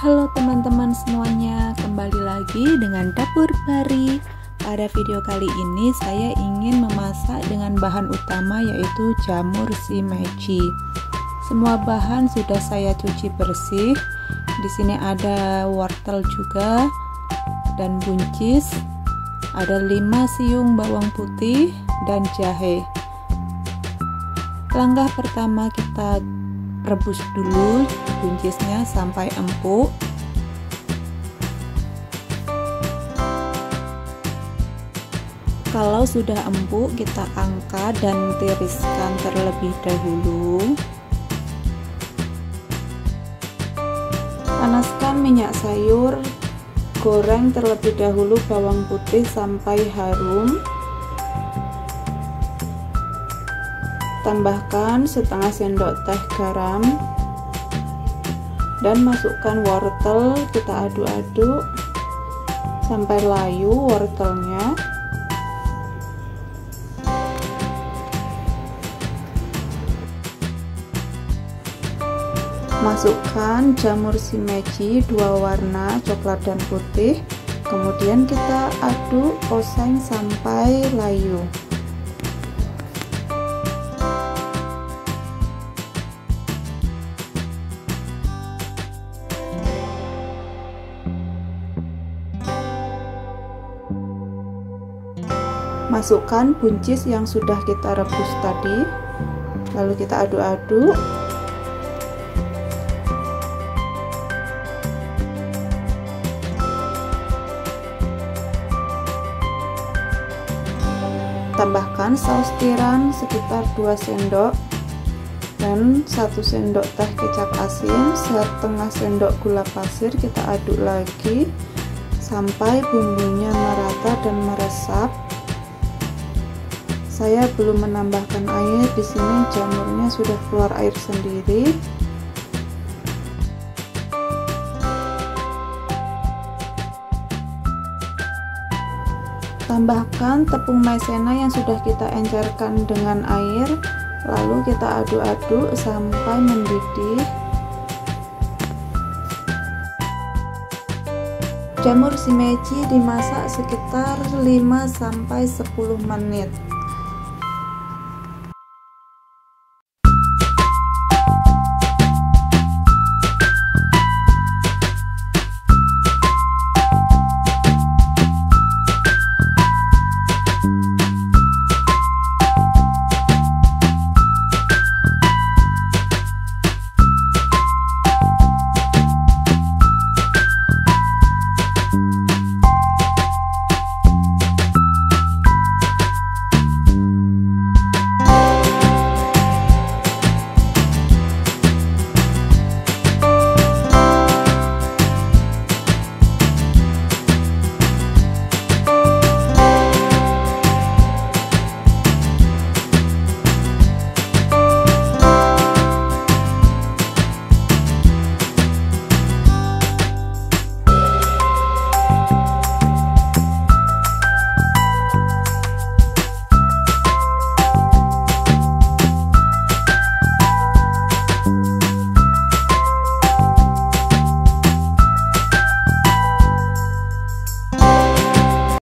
Halo teman-teman semuanya, kembali lagi dengan Dapur Pari. Pada video kali ini saya ingin memasak dengan bahan utama yaitu jamur shimeji. Semua bahan sudah saya cuci bersih. Di sini ada wortel juga dan buncis. Ada 5 siung bawang putih dan jahe. Langkah pertama, kita rebus dulu buncisnya sampai empuk. Kalau sudah empuk, kita angkat dan tiriskan terlebih dahulu. Panaskan minyak sayur, goreng terlebih dahulu bawang putih sampai harum. Tambahkan setengah sendok teh garam dan masukkan wortel, kita aduk-aduk sampai layu wortelnya. Masukkan jamur shimeji 2 warna coklat dan putih, kemudian kita aduk oseng sampai layu. Masukkan buncis yang sudah kita rebus tadi, lalu kita aduk-aduk. Tambahkan saus tiram sekitar 2 sendok dan 1 sendok teh kecap asin, setengah sendok gula pasir. Kita aduk lagi sampai bumbunya merata dan meresap. Saya belum menambahkan air, di sini jamurnya sudah keluar air sendiri. Tambahkan tepung maizena yang sudah kita encerkan dengan air, lalu kita aduk-aduk sampai mendidih. Jamur shimeji dimasak sekitar 5-10 menit.